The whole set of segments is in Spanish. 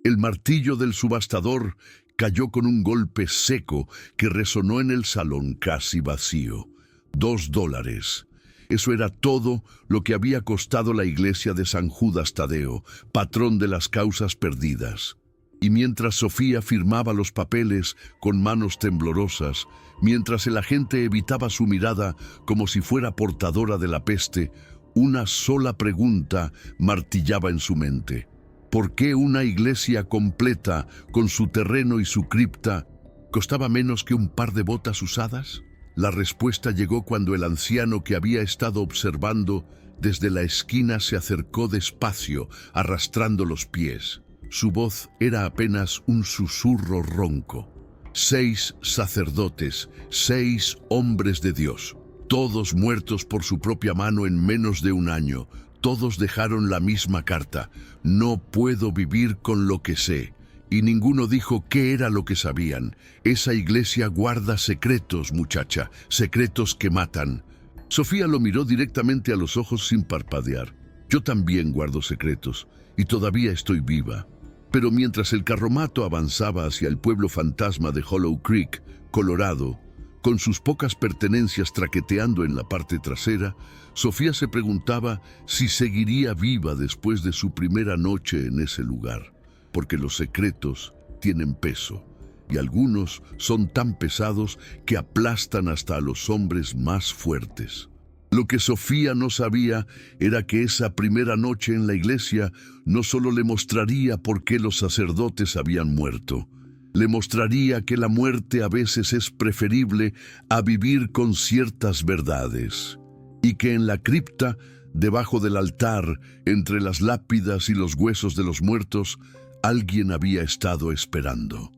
El martillo del subastador cayó con un golpe seco que resonó en el salón casi vacío. $2. Eso era todo lo que había costado la iglesia de San Judas Tadeo, patrón de las causas perdidas. Y mientras Sofía firmaba los papeles con manos temblorosas, mientras el agente evitaba su mirada como si fuera portadora de la peste, una sola pregunta martillaba en su mente. ¿Por qué una iglesia completa, con su terreno y su cripta, costaba menos que un par de botas usadas? La respuesta llegó cuando el anciano que había estado observando desde la esquina se acercó despacio, arrastrando los pies. Su voz era apenas un susurro ronco. 6 sacerdotes, 6 hombres de Dios, todos muertos por su propia mano en menos de un año. Todos dejaron la misma carta: no puedo vivir con lo que sé. Y ninguno dijo qué era lo que sabían. Esa iglesia guarda secretos, muchacha, secretos que matan. Sofía lo miró directamente a los ojos sin parpadear. Yo también guardo secretos, y todavía estoy viva. Pero mientras el carromato avanzaba hacia el pueblo fantasma de Hollow Creek, Colorado, con sus pocas pertenencias traqueteando en la parte trasera, Sofía se preguntaba si seguiría viva después de su primera noche en ese lugar. Porque los secretos tienen peso, y algunos son tan pesados que aplastan hasta a los hombres más fuertes. Lo que Sofía no sabía era que esa primera noche en la iglesia no solo le mostraría por qué los sacerdotes habían muerto, le mostraría que la muerte a veces es preferible a vivir con ciertas verdades, y que en la cripta, debajo del altar, entre las lápidas y los huesos de los muertos, alguien había estado esperando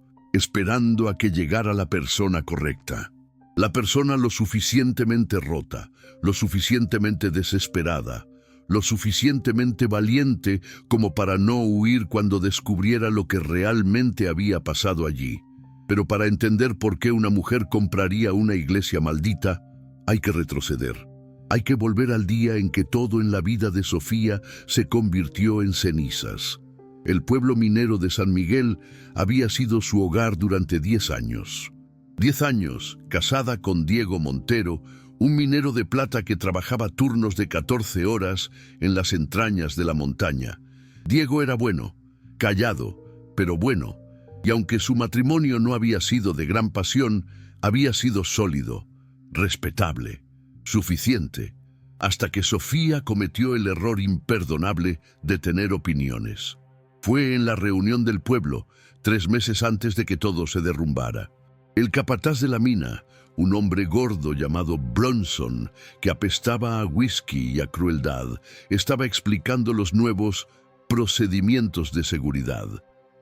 a que llegara la persona correcta. La persona lo suficientemente rota, lo suficientemente desesperada, lo suficientemente valiente como para no huir cuando descubriera lo que realmente había pasado allí. Pero para entender por qué una mujer compraría una iglesia maldita, hay que retroceder. Hay que volver al día en que todo en la vida de Sofía se convirtió en cenizas. El pueblo minero de San Miguel había sido su hogar durante 10 años. 10 años, casada con Diego Montero, un minero de plata que trabajaba turnos de 14 horas en las entrañas de la montaña. Diego era bueno, callado, pero bueno, y aunque su matrimonio no había sido de gran pasión, había sido sólido, respetable, suficiente, hasta que Sofía cometió el error imperdonable de tener opiniones. Fue en la reunión del pueblo, 3 meses antes de que todo se derrumbara. El capataz de la mina, un hombre gordo llamado Bronson, que apestaba a whisky y a crueldad, estaba explicando los nuevos procedimientos de seguridad,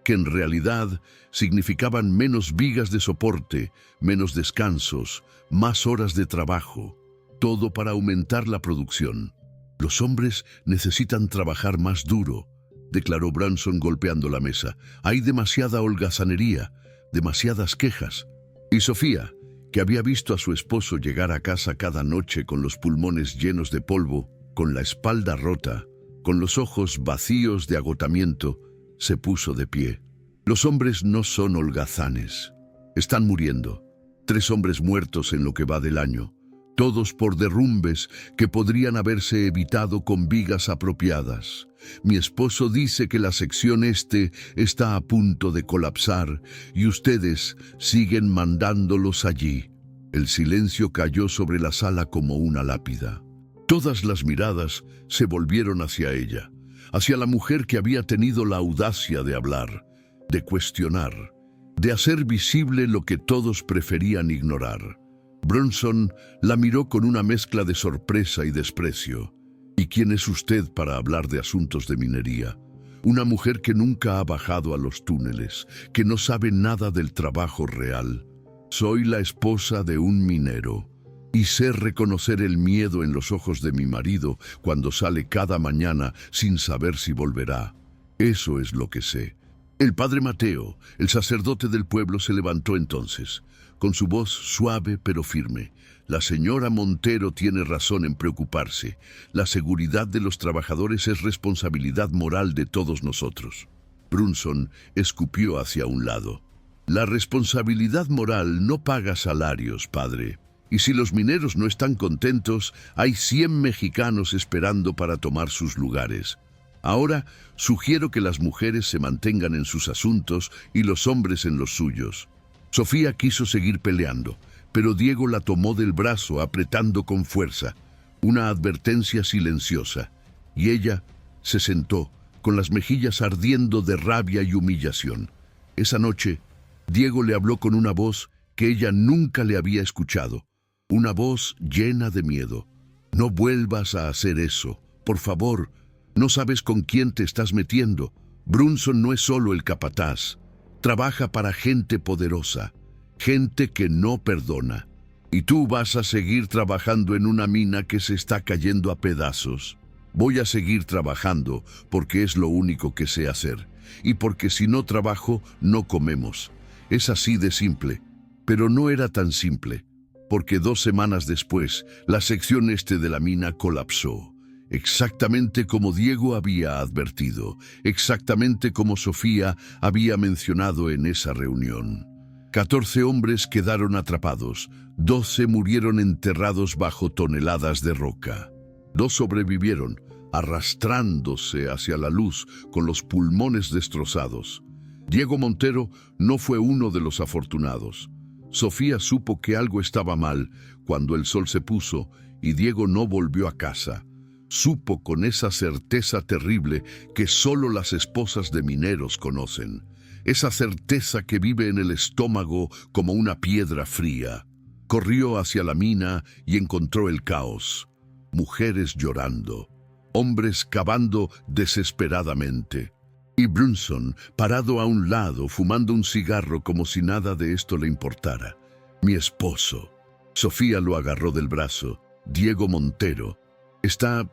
que en realidad significaban menos vigas de soporte, menos descansos, más horas de trabajo, todo para aumentar la producción. Los hombres necesitan trabajar más duro, declaró Bronson golpeando la mesa. Hay demasiada holgazanería, demasiadas quejas. Y Sofía, que había visto a su esposo llegar a casa cada noche con los pulmones llenos de polvo, con la espalda rota, con los ojos vacíos de agotamiento, se puso de pie. Los hombres no son holgazanes. Están muriendo. 3 hombres muertos en lo que va del año, todos por derrumbes que podrían haberse evitado con vigas apropiadas. Mi esposo dice que la sección este está a punto de colapsar y ustedes siguen mandándolos allí. El silencio cayó sobre la sala como una lápida. Todas las miradas se volvieron hacia ella, hacia la mujer que había tenido la audacia de hablar, de cuestionar, de hacer visible lo que todos preferían ignorar. Bronson la miró con una mezcla de sorpresa y desprecio. ¿Y quién es usted para hablar de asuntos de minería? Una mujer que nunca ha bajado a los túneles, que no sabe nada del trabajo real. Soy la esposa de un minero, y sé reconocer el miedo en los ojos de mi marido cuando sale cada mañana sin saber si volverá. Eso es lo que sé. El padre Mateo, el sacerdote del pueblo, se levantó entonces, con su voz suave pero firme. La señora Montero tiene razón en preocuparse. La seguridad de los trabajadores es responsabilidad moral de todos nosotros. Brunson escupió hacia un lado. La responsabilidad moral no paga salarios, padre. Y si los mineros no están contentos, hay 100 mexicanos esperando para tomar sus lugares. Ahora sugiero que las mujeres se mantengan en sus asuntos y los hombres en los suyos. Sofía quiso seguir peleando, pero Diego la tomó del brazo apretando con fuerza, una advertencia silenciosa, y ella se sentó, con las mejillas ardiendo de rabia y humillación. Esa noche, Diego le habló con una voz que ella nunca le había escuchado, una voz llena de miedo. No vuelvas a hacer eso, por favor. No sabes con quién te estás metiendo. Brunson no es solo el capataz. Trabaja para gente poderosa, gente que no perdona. Y tú vas a seguir trabajando en una mina que se está cayendo a pedazos. Voy a seguir trabajando porque es lo único que sé hacer. Y porque si no trabajo, no comemos. Es así de simple. Pero no era tan simple, porque 2 semanas después, la sección este de la mina colapsó. Exactamente como Diego había advertido, exactamente como Sofía había mencionado en esa reunión. 14 hombres quedaron atrapados, 12 murieron enterrados bajo toneladas de roca. 2 sobrevivieron, arrastrándose hacia la luz con los pulmones destrozados. Diego Montero no fue uno de los afortunados. Sofía supo que algo estaba mal cuando el sol se puso y Diego no volvió a casa. Supo con esa certeza terrible que solo las esposas de mineros conocen. Esa certeza que vive en el estómago como una piedra fría. Corrió hacia la mina y encontró el caos. Mujeres llorando, hombres cavando desesperadamente. Y Brunson, parado a un lado, fumando un cigarro como si nada de esto le importara. Mi esposo. Sofía lo agarró del brazo. Diego Montero. Está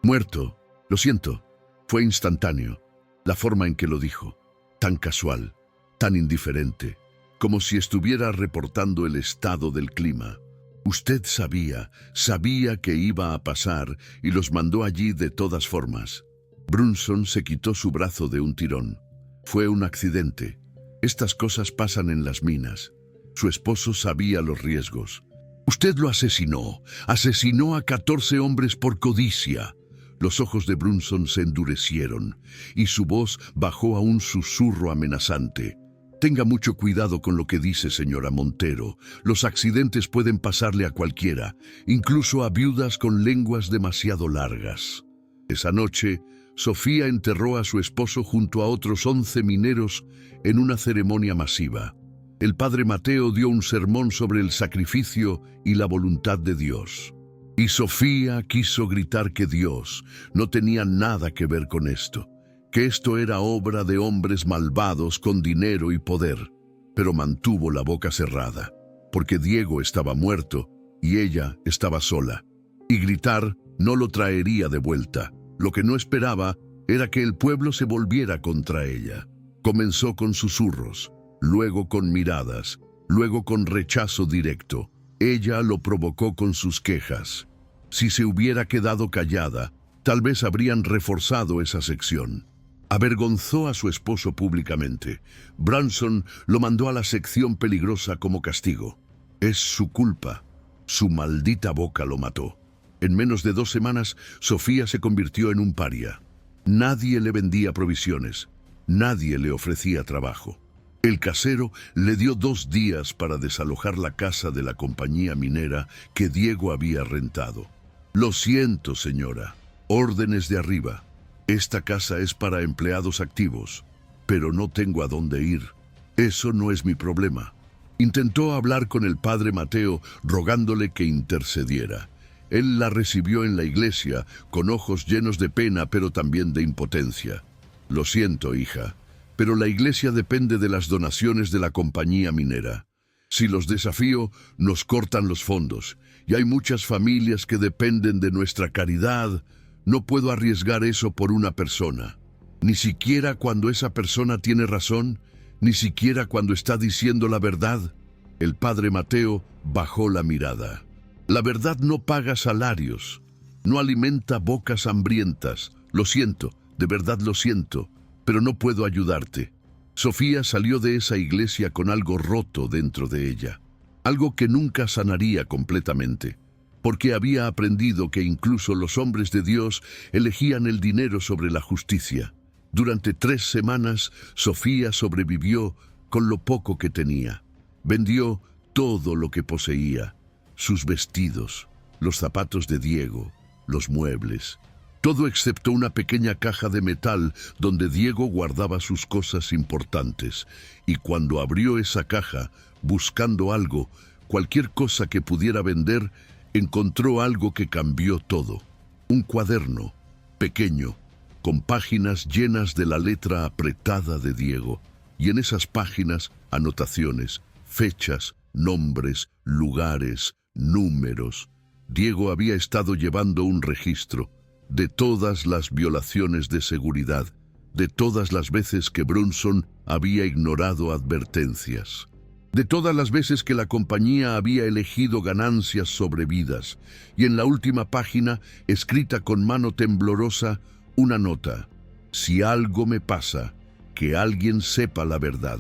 muerto. Lo siento. Fue instantáneo. La forma en que lo dijo. Tan casual, tan indiferente, como si estuviera reportando el estado del clima. Usted sabía que iba a pasar y los mandó allí de todas formas. Brunson se quitó su brazo de un tirón. Fue un accidente. Estas cosas pasan en las minas. Su esposo sabía los riesgos. Usted lo asesinó. Asesinó a 14 hombres por codicia. Los ojos de Brunson se endurecieron y su voz bajó a un susurro amenazante. Tenga mucho cuidado con lo que dice, señora Montero. Los accidentes pueden pasarle a cualquiera, incluso a viudas con lenguas demasiado largas. Esa noche, Sofía enterró a su esposo junto a otros 11 mineros en una ceremonia masiva. El padre Mateo dio un sermón sobre el sacrificio y la voluntad de Dios. Y Sofía quiso gritar que Dios no tenía nada que ver con esto, que esto era obra de hombres malvados con dinero y poder, pero mantuvo la boca cerrada, porque Diego estaba muerto y ella estaba sola, y gritar no lo traería de vuelta. Lo que no esperaba era que el pueblo se volviera contra ella. Comenzó con susurros, luego con miradas, luego con rechazo directo. Ella lo provocó con sus quejas. Si se hubiera quedado callada, tal vez habrían reforzado esa sección. Avergonzó a su esposo públicamente. Brunson lo mandó a la sección peligrosa como castigo. Es su culpa. Su maldita boca lo mató. En menos de 2 semanas, Sofía se convirtió en un paria. Nadie le vendía provisiones. Nadie le ofrecía trabajo. El casero le dio 2 días para desalojar la casa de la compañía minera que Diego había rentado. Lo siento, señora. Órdenes de arriba. Esta casa es para empleados activos, pero no tengo a dónde ir. Eso no es mi problema. Intentó hablar con el padre Mateo, rogándole que intercediera. Él la recibió en la iglesia, con ojos llenos de pena, pero también de impotencia. Lo siento, hija, pero la iglesia depende de las donaciones de la compañía minera. Si los desafío, nos cortan los fondos, y hay muchas familias que dependen de nuestra caridad. No puedo arriesgar eso por una persona, ni siquiera cuando esa persona tiene razón, ni siquiera cuando está diciendo la verdad. El padre Mateo bajó la mirada. La verdad no paga salarios, no alimenta bocas hambrientas. Lo siento, de verdad lo siento. pero no puedo ayudarte. Sofía salió de esa iglesia con algo roto dentro de ella, algo que nunca sanaría completamente, porque había aprendido que incluso los hombres de Dios elegían el dinero sobre la justicia. Durante 3 semanas, Sofía sobrevivió con lo poco que tenía. Vendió todo lo que poseía, sus vestidos, los zapatos de Diego, los muebles, todo excepto una pequeña caja de metal donde Diego guardaba sus cosas importantes. Y cuando abrió esa caja, buscando algo, cualquier cosa que pudiera vender, encontró algo que cambió todo. Un cuaderno, pequeño, con páginas llenas de la letra apretada de Diego. Y en esas páginas, anotaciones, fechas, nombres, lugares, números. Diego había estado llevando un registro de todas las violaciones de seguridad, de todas las veces que Brunson había ignorado advertencias, de todas las veces que la compañía había elegido ganancias sobre vidas, y en la última página, escrita con mano temblorosa, una nota: si algo me pasa, que alguien sepa la verdad.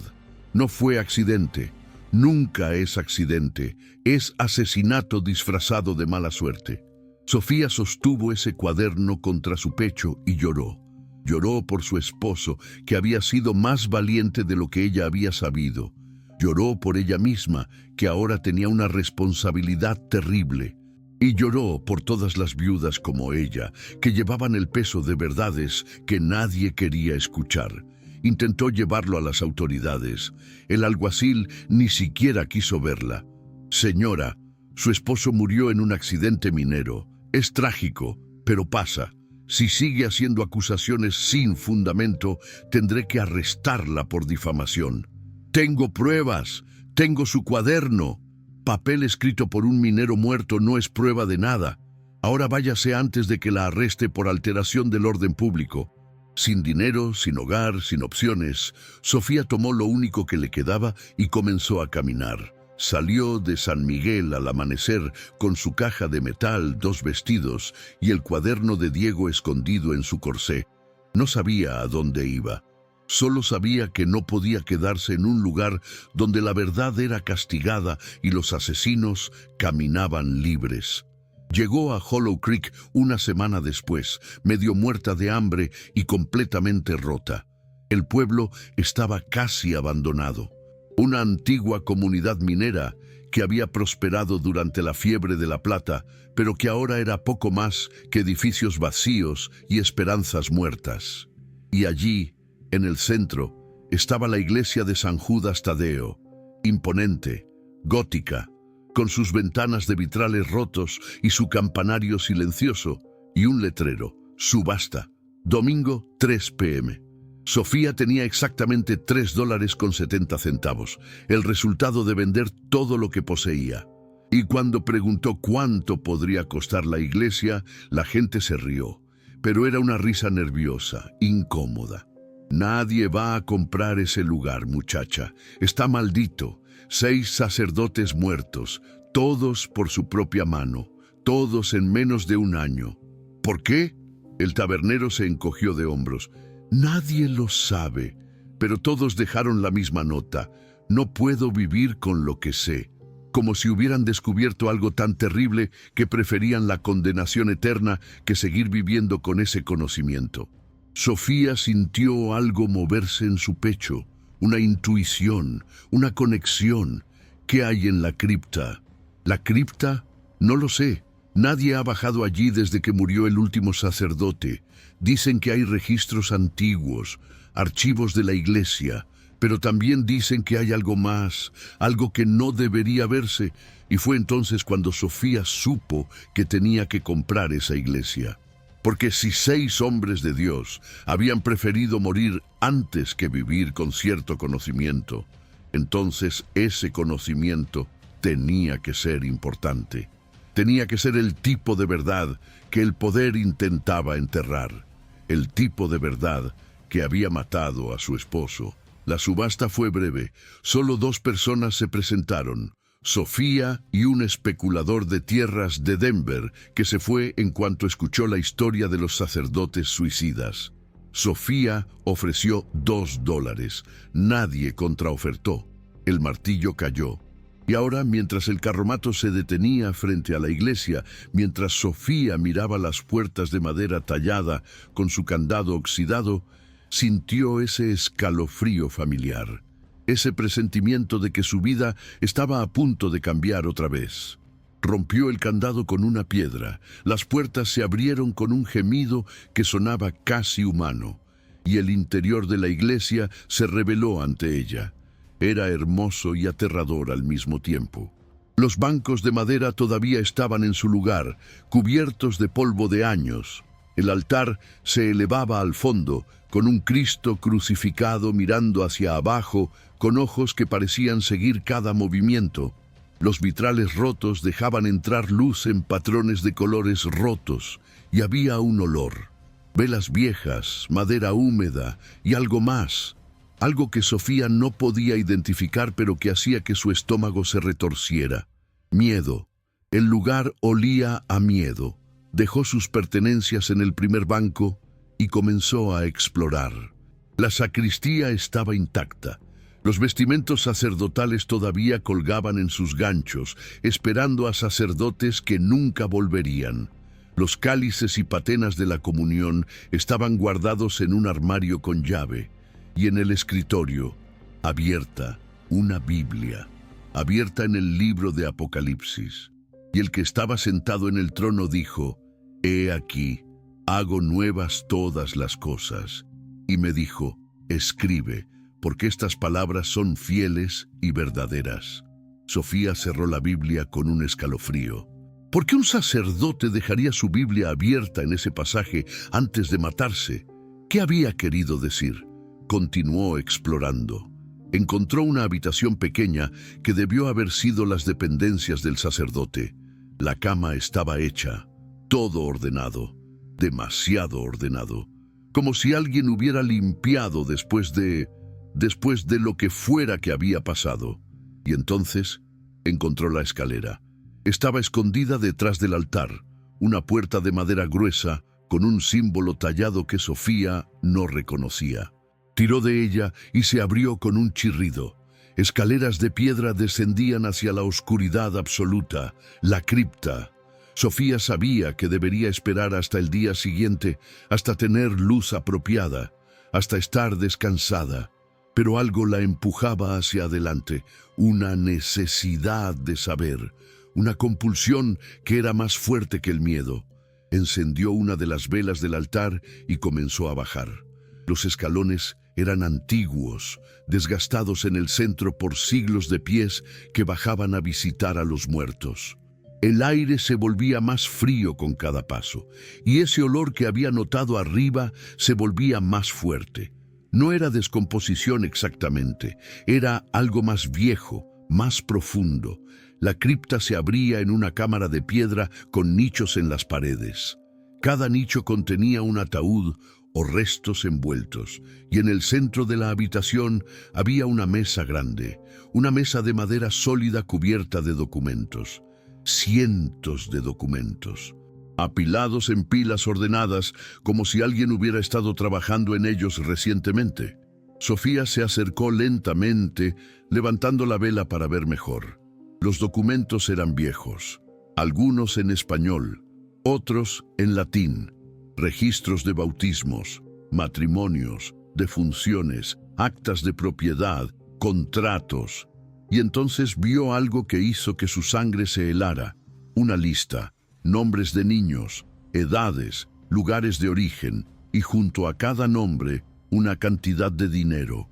No fue accidente, nunca es accidente, es asesinato disfrazado de mala suerte. Sofía sostuvo ese cuaderno contra su pecho y lloró. Lloró por su esposo, que había sido más valiente de lo que ella había sabido. Lloró por ella misma, que ahora tenía una responsabilidad terrible. Y lloró por todas las viudas como ella, que llevaban el peso de verdades que nadie quería escuchar. Intentó llevarlo a las autoridades. El alguacil ni siquiera quiso verla. Señora, su esposo murió en un accidente minero. Es trágico, pero pasa. Si sigue haciendo acusaciones sin fundamento, tendré que arrestarla por difamación. Tengo pruebas, tengo su cuaderno. Papel escrito por un minero muerto no es prueba de nada. Ahora váyase antes de que la arreste por alteración del orden público. Sin dinero, sin hogar, sin opciones, Sofía tomó lo único que le quedaba y comenzó a caminar. Salió de San Miguel al amanecer con su caja de metal, 2 vestidos y el cuaderno de Diego escondido en su corsé. No sabía a dónde iba. Solo sabía que no podía quedarse en un lugar donde la verdad era castigada y los asesinos caminaban libres. Llegó a Hollow Creek una semana después, medio muerta de hambre y completamente rota. El pueblo estaba casi abandonado. Una antigua comunidad minera que había prosperado durante la fiebre de la plata, pero que ahora era poco más que edificios vacíos y esperanzas muertas. Y allí, en el centro, estaba la iglesia de San Judas Tadeo, imponente, gótica, con sus ventanas de vitrales rotos y su campanario silencioso, y un letrero: subasta, domingo 3 p.m. Sofía tenía exactamente $3.70, el resultado de vender todo lo que poseía. Y cuando preguntó cuánto podría costar la iglesia, la gente se rió, pero era una risa nerviosa, incómoda. Nadie va a comprar ese lugar, muchacha. Está maldito. 6 sacerdotes muertos, todos por su propia mano, todos en menos de un año. ¿Por qué? El tabernero se encogió de hombros. Nadie lo sabe, pero todos dejaron la misma nota: no puedo vivir con lo que sé. Como si hubieran descubierto algo tan terrible que preferían la condenación eterna que seguir viviendo con ese conocimiento. Sofía sintió algo moverse en su pecho, una intuición, una conexión. ¿Qué hay en la cripta? ¿La cripta? No lo sé. Nadie ha bajado allí desde que murió el último sacerdote. Dicen que hay registros antiguos, archivos de la iglesia, pero también dicen que hay algo más, algo que no debería verse, y fue entonces cuando Sofía supo que tenía que comprar esa iglesia. Porque si 6 hombres de Dios habían preferido morir antes que vivir con cierto conocimiento, entonces ese conocimiento tenía que ser importante. Tenía que ser el tipo de verdad que el poder intentaba enterrar, el tipo de verdad que había matado a su esposo. La subasta fue breve. Solo 2 personas se presentaron: Sofía y un especulador de tierras de Denver que se fue en cuanto escuchó la historia de los sacerdotes suicidas. Sofía ofreció $2. Nadie contraofertó. El martillo cayó. Y ahora, mientras el carromato se detenía frente a la iglesia, mientras Sofía miraba las puertas de madera tallada con su candado oxidado, sintió ese escalofrío familiar, ese presentimiento de que su vida estaba a punto de cambiar otra vez. Rompió el candado con una piedra, las puertas se abrieron con un gemido que sonaba casi humano, y el interior de la iglesia se reveló ante ella. Era hermoso y aterrador al mismo tiempo. Los bancos de madera todavía estaban en su lugar, cubiertos de polvo de años. El altar se elevaba al fondo, con un Cristo crucificado mirando hacia abajo, con ojos que parecían seguir cada movimiento. Los vitrales rotos dejaban entrar luz en patrones de colores rotos, y había un olor. Velas viejas, madera húmeda y algo más. Algo que Sofía no podía identificar, pero que hacía que su estómago se retorciera. Miedo. El lugar olía a miedo. Dejó sus pertenencias en el primer banco y comenzó a explorar. La sacristía estaba intacta. Los vestimentos sacerdotales todavía colgaban en sus ganchos, esperando a sacerdotes que nunca volverían. Los cálices y patenas de la comunión estaban guardados en un armario con llave. Y en el escritorio, abierta, una Biblia, abierta en el libro de Apocalipsis. Y el que estaba sentado en el trono dijo: «He aquí, hago nuevas todas las cosas». Y me dijo: «Escribe, porque estas palabras son fieles y verdaderas». Sofía cerró la Biblia con un escalofrío. ¿Por qué un sacerdote dejaría su Biblia abierta en ese pasaje antes de matarse? ¿Qué había querido decir? Continuó explorando. Encontró una habitación pequeña que debió haber sido las dependencias del sacerdote. La cama estaba hecha, todo ordenado, demasiado ordenado, como si alguien hubiera limpiado después de lo que fuera que había pasado. Y entonces encontró la escalera. Estaba escondida detrás del altar, una puerta de madera gruesa con un símbolo tallado que Sofía no reconocía. Tiró de ella y se abrió con un chirrido. Escaleras de piedra descendían hacia la oscuridad absoluta, la cripta. Sofía sabía que debería esperar hasta el día siguiente, hasta tener luz apropiada, hasta estar descansada. Pero algo la empujaba hacia adelante, una necesidad de saber, una compulsión que era más fuerte que el miedo. Encendió una de las velas del altar y comenzó a bajar. Los escalones eran antiguos, desgastados en el centro por siglos de pies que bajaban a visitar a los muertos. El aire se volvía más frío con cada paso, y ese olor que había notado arriba se volvía más fuerte. No era descomposición exactamente, era algo más viejo, más profundo. La cripta se abría en una cámara de piedra con nichos en las paredes. Cada nicho contenía un ataúd o restos envueltos, y en el centro de la habitación había una mesa grande, una mesa de madera sólida cubierta de documentos. Cientos de documentos, apilados en pilas ordenadas, como si alguien hubiera estado trabajando en ellos recientemente. Sofía se acercó lentamente, levantando la vela para ver mejor. Los documentos eran viejos, algunos en español, otros en latín. Registros de bautismos, matrimonios, defunciones, actas de propiedad, contratos. Y entonces vio algo que hizo que su sangre se helara. Una lista, nombres de niños, edades, lugares de origen, y junto a cada nombre, una cantidad de dinero.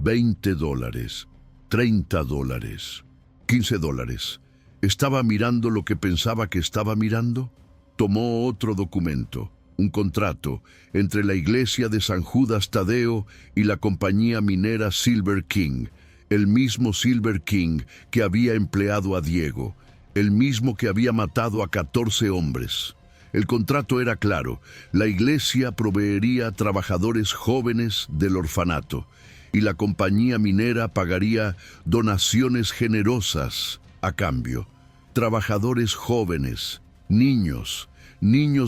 $20, $30, $15. ¿Estaba mirando lo que pensaba que estaba mirando? Tomó otro documento, un contrato entre la iglesia de San Judas Tadeo y la compañía minera Silver King, el mismo Silver King que había empleado a Diego, el mismo que había matado a 14 hombres. El contrato era claro: la iglesia proveería trabajadores jóvenes del orfanato y la compañía minera pagaría donaciones generosas a cambio. Trabajadores jóvenes, niños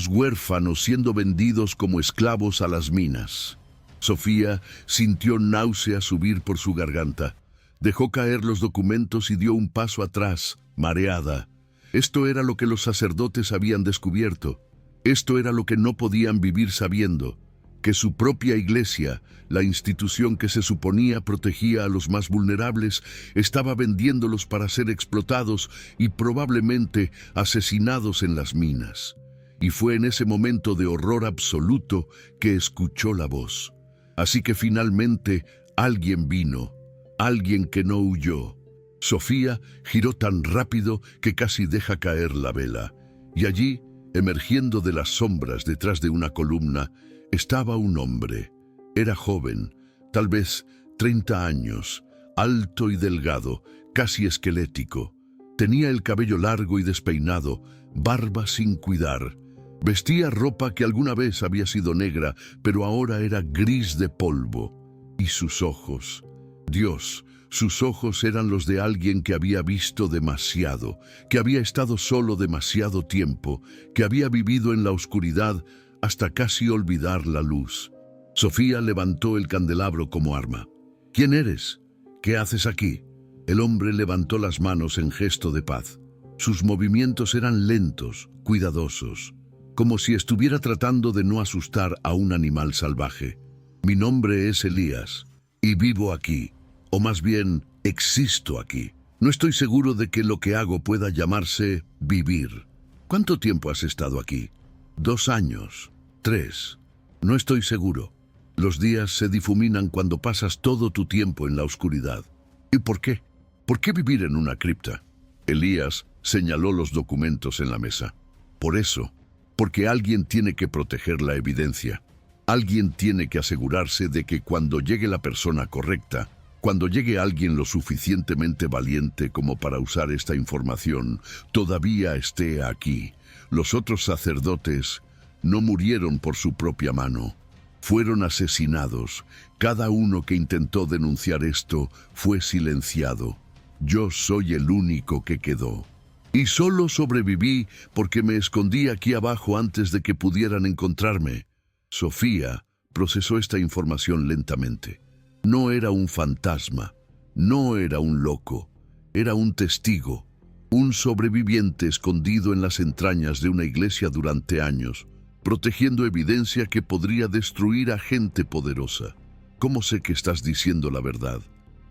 huérfanos siendo vendidos como esclavos a las minas. Sofía sintió náusea subir por su garganta. Dejó caer los documentos y dio un paso atrás, mareada. Esto era lo que los sacerdotes habían descubierto. Esto era lo que no podían vivir sabiendo, que su propia iglesia, la institución que se suponía protegía a los más vulnerables, estaba vendiéndolos para ser explotados y probablemente asesinados en las minas. Y fue en ese momento de horror absoluto que escuchó la voz. Así que finalmente alguien vino, alguien que no huyó. Sofía giró tan rápido que casi deja caer la vela, y allí, emergiendo de las sombras detrás de una columna, estaba un hombre. Era joven, tal vez 30 años, alto y delgado, casi esquelético. Tenía el cabello largo y despeinado, barba sin cuidar. Vestía ropa que alguna vez había sido negra, pero ahora era gris de polvo. Y sus ojos, Dios, sus ojos eran los de alguien que había visto demasiado, que había estado solo demasiado tiempo, que había vivido en la oscuridad hasta casi olvidar la luz. Sofía levantó el candelabro como arma. ¿Quién eres? ¿Qué haces aquí? El hombre levantó las manos en gesto de paz. Sus movimientos eran lentos, cuidadosos, como si estuviera tratando de no asustar a un animal salvaje. Mi nombre es Elías, y vivo aquí, o más bien, existo aquí. No estoy seguro de que lo que hago pueda llamarse vivir. ¿Cuánto tiempo has estado aquí? 2 años, 3. No estoy seguro. Los días se difuminan cuando pasas todo tu tiempo en la oscuridad. ¿Y por qué? ¿Por qué vivir en una cripta? Elías señaló los documentos en la mesa. Por eso, porque alguien tiene que proteger la evidencia. Alguien tiene que asegurarse de que cuando llegue la persona correcta, cuando llegue alguien lo suficientemente valiente como para usar esta información, todavía esté aquí. Los otros sacerdotes no murieron por su propia mano. Fueron asesinados. Cada uno que intentó denunciar esto fue silenciado. Yo soy el único que quedó. Y solo sobreviví porque me escondí aquí abajo antes de que pudieran encontrarme. Sofía procesó esta información lentamente. No era un fantasma, no era un loco, era un testigo, un sobreviviente escondido en las entrañas de una iglesia durante años, protegiendo evidencia que podría destruir a gente poderosa. ¿Cómo sé que estás diciendo la verdad?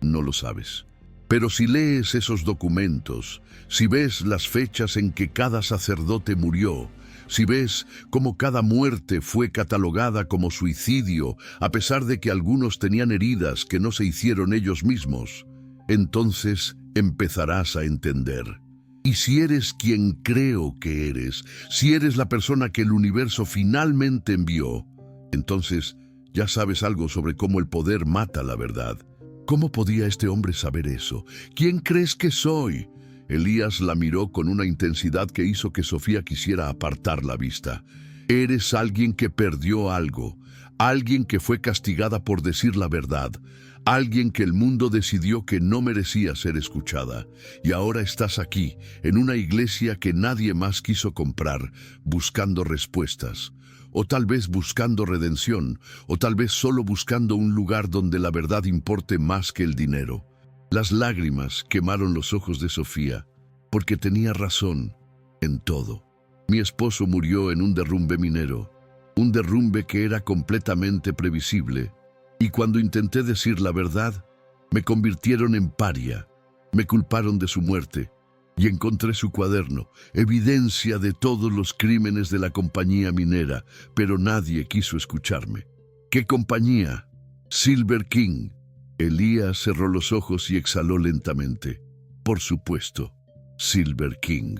No lo sabes. Pero si lees esos documentos, si ves las fechas en que cada sacerdote murió, si ves cómo cada muerte fue catalogada como suicidio, a pesar de que algunos tenían heridas que no se hicieron ellos mismos, entonces empezarás a entender. Y si eres quien creo que eres, si eres la persona que el universo finalmente envió, entonces ya sabes algo sobre cómo el poder mata la verdad. ¿Cómo podía este hombre saber eso? ¿Quién crees que soy? Elías la miró con una intensidad que hizo que Sofía quisiera apartar la vista. Eres alguien que perdió algo, alguien que fue castigada por decir la verdad, alguien que el mundo decidió que no merecía ser escuchada. Y ahora estás aquí, en una iglesia que nadie más quiso comprar, buscando respuestas. O tal vez buscando redención, o tal vez solo buscando un lugar donde la verdad importe más que el dinero. Las lágrimas quemaron los ojos de Sofía, porque tenía razón en todo. Mi esposo murió en un derrumbe minero, un derrumbe que era completamente previsible, y cuando intenté decir la verdad, me convirtieron en paria, me culparon de su muerte, y encontré su cuaderno, evidencia de todos los crímenes de la compañía minera, pero nadie quiso escucharme. ¿Qué compañía? Silver King. Elías cerró los ojos y exhaló lentamente. Por supuesto, Silver King.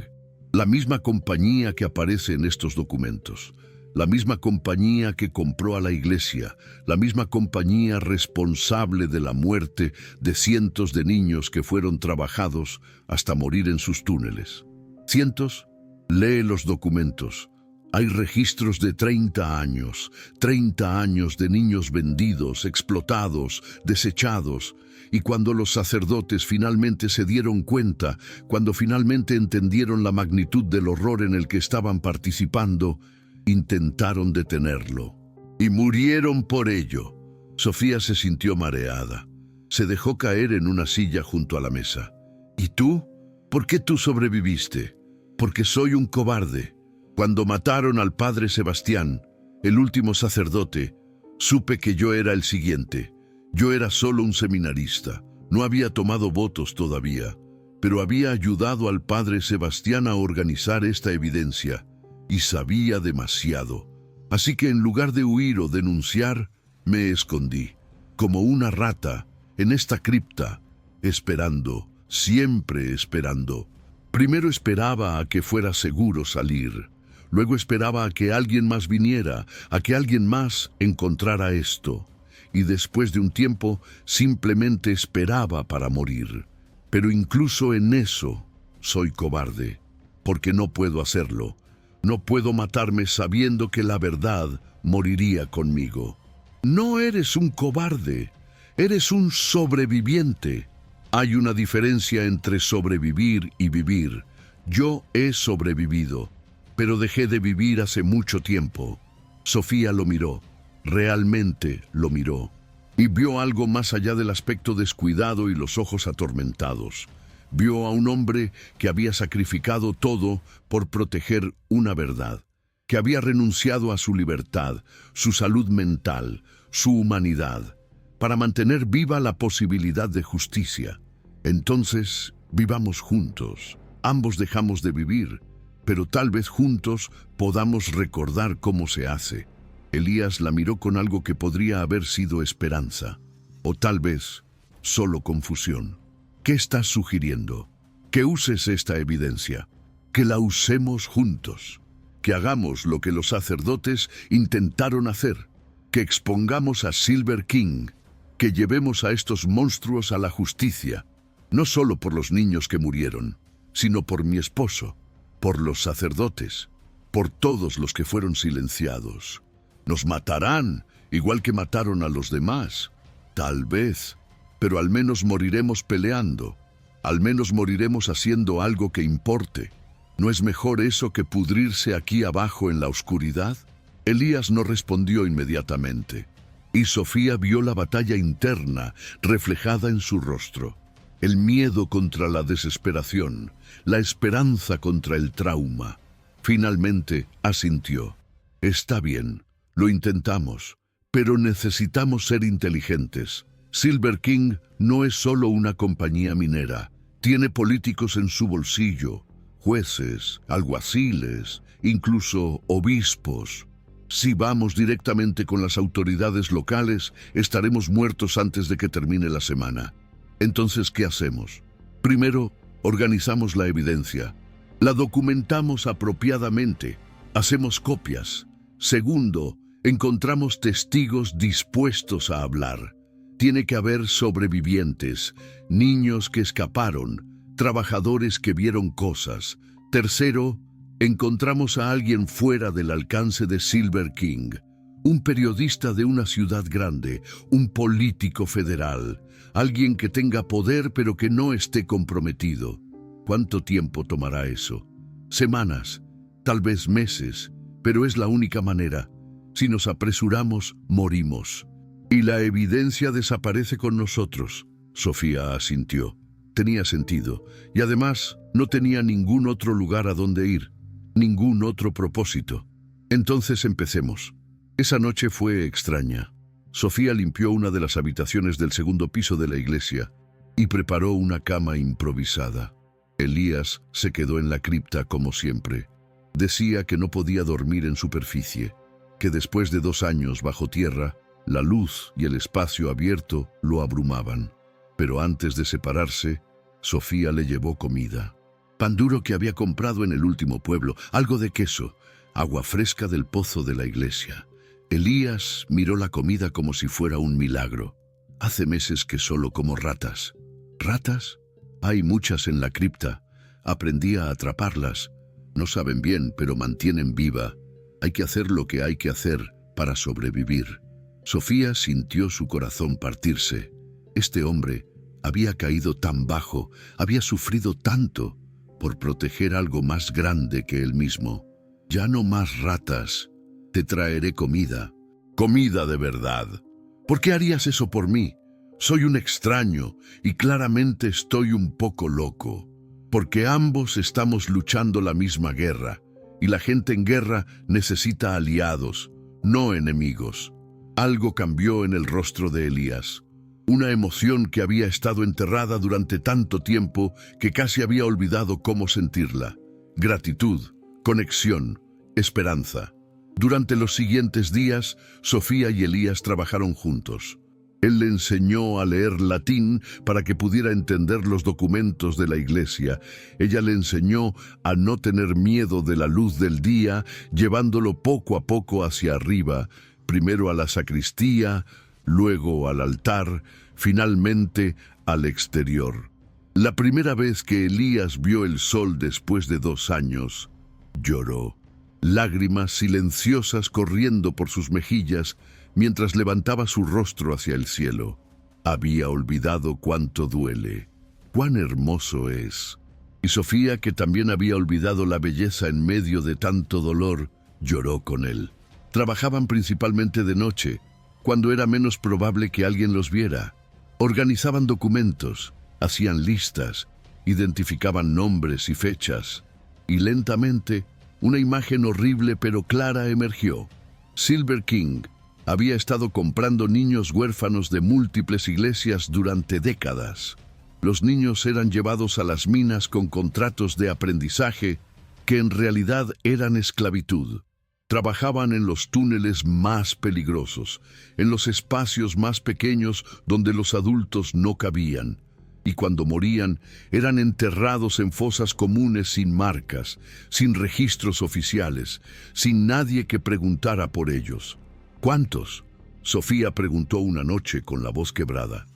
La misma compañía que aparece en estos documentos. La misma compañía que compró a la iglesia. La misma compañía responsable de la muerte de cientos de niños que fueron trabajados hasta morir en sus túneles. ¿Cientos? Lee los documentos. Hay registros de 30 años de niños vendidos, explotados, desechados. Y cuando los sacerdotes finalmente se dieron cuenta, cuando finalmente entendieron la magnitud del horror en el que estaban participando, intentaron detenerlo. Y murieron por ello. Sofía se sintió mareada. Se dejó caer en una silla junto a la mesa. ¿Y tú? ¿Por qué tú sobreviviste? Porque soy un cobarde. Cuando mataron al padre Sebastián, el último sacerdote, supe que yo era el siguiente. Yo era solo un seminarista. No había tomado votos todavía, pero había ayudado al padre Sebastián a organizar esta evidencia y sabía demasiado. Así que en lugar de huir o denunciar, me escondí, como una rata, en esta cripta, esperando, siempre esperando. Primero esperaba a que fuera seguro salir. Luego esperaba a que alguien más viniera, a que alguien más encontrara esto. Y después de un tiempo, simplemente esperaba para morir. Pero incluso en eso, soy cobarde, porque no puedo hacerlo. No puedo matarme sabiendo que la verdad moriría conmigo. No eres un cobarde, eres un sobreviviente. Hay una diferencia entre sobrevivir y vivir. Yo he sobrevivido, pero dejé de vivir hace mucho tiempo. Sofía lo miró, realmente lo miró, y vio algo más allá del aspecto descuidado y los ojos atormentados. Vio a un hombre que había sacrificado todo por proteger una verdad, que había renunciado a su libertad, su salud mental, su humanidad, para mantener viva la posibilidad de justicia. Entonces, vivamos juntos. Ambos dejamos de vivir, pero tal vez juntos podamos recordar cómo se hace. Elías la miró con algo que podría haber sido esperanza, o tal vez solo confusión. ¿Qué estás sugiriendo? Que uses esta evidencia, que la usemos juntos, que hagamos lo que los sacerdotes intentaron hacer, que expongamos a Silver King, que llevemos a estos monstruos a la justicia, no solo por los niños que murieron, sino por mi esposo, por los sacerdotes, por todos los que fueron silenciados. Nos matarán, igual que mataron a los demás, tal vez, pero al menos moriremos peleando, al menos moriremos haciendo algo que importe. ¿No es mejor eso que pudrirse aquí abajo en la oscuridad? Elías no respondió inmediatamente, y Sofía vio la batalla interna reflejada en su rostro. El miedo contra la desesperación, la esperanza contra el trauma. Finalmente asintió. Está bien, lo intentamos, pero necesitamos ser inteligentes. Silver King no es solo una compañía minera. Tiene políticos en su bolsillo, jueces, alguaciles, incluso obispos. Si vamos directamente con las autoridades locales, estaremos muertos antes de que termine la semana. Entonces, ¿qué hacemos? Primero, organizamos la evidencia. La documentamos apropiadamente. Hacemos copias. Segundo, encontramos testigos dispuestos a hablar. Tiene que haber sobrevivientes, niños que escaparon, trabajadores que vieron cosas. Tercero, encontramos a alguien fuera del alcance de Silver King, un periodista de una ciudad grande, un político federal, alguien que tenga poder pero que no esté comprometido. ¿Cuánto tiempo tomará eso? Semanas, tal vez meses, pero es la única manera. Si nos apresuramos, morimos. Y la evidencia desaparece con nosotros. Sofía asintió. Tenía sentido, y además no tenía ningún otro lugar a donde ir, ningún otro propósito. Entonces empecemos. Esa noche fue extraña. Sofía limpió una de las habitaciones del segundo piso de la iglesia y preparó una cama improvisada. Elías se quedó en la cripta como siempre. Decía que no podía dormir en superficie, que después de 2 años bajo tierra, la luz y el espacio abierto lo abrumaban. Pero antes de separarse, Sofía le llevó comida. Pan duro que había comprado en el último pueblo, algo de queso, agua fresca del pozo de la iglesia. Elías miró la comida como si fuera un milagro. Hace meses que solo como ratas. ¿Ratas? Hay muchas en la cripta. Aprendí a atraparlas. No saben bien, pero mantienen viva. Hay que hacer lo que hay que hacer para sobrevivir. Sofía sintió su corazón partirse. Este hombre había caído tan bajo, había sufrido tanto por proteger algo más grande que él mismo. Ya no más ratas. Te traeré comida. Comida de verdad. ¿Por qué harías eso por mí? Soy un extraño y claramente estoy un poco loco, porque ambos estamos luchando la misma guerra, y la gente en guerra necesita aliados, no enemigos. Algo cambió en el rostro de Elías. Una emoción que había estado enterrada durante tanto tiempo que casi había olvidado cómo sentirla. Gratitud, conexión, esperanza. Durante los siguientes días, Sofía y Elías trabajaron juntos. Él le enseñó a leer latín para que pudiera entender los documentos de la iglesia. Ella le enseñó a no tener miedo de la luz del día, llevándolo poco a poco hacia arriba, primero a la sacristía, luego al altar, finalmente al exterior. La primera vez que Elías vio el sol después de 2 años, lloró. Lágrimas silenciosas corriendo por sus mejillas mientras levantaba su rostro hacia el cielo. Había olvidado cuánto duele, cuán hermoso es. Y Sofía, que también había olvidado la belleza en medio de tanto dolor, lloró con él. Trabajaban principalmente de noche, cuando era menos probable que alguien los viera. Organizaban documentos, hacían listas, identificaban nombres y fechas. Y lentamente, una imagen horrible pero clara emergió. Silver King había estado comprando niños huérfanos de múltiples iglesias durante décadas. Los niños eran llevados a las minas con contratos de aprendizaje que en realidad eran esclavitud. Trabajaban en los túneles más peligrosos, en los espacios más pequeños donde los adultos no cabían. Y cuando morían, eran enterrados en fosas comunes sin marcas, sin registros oficiales, sin nadie que preguntara por ellos. ¿Cuántos? Sofía preguntó una noche con la voz quebrada.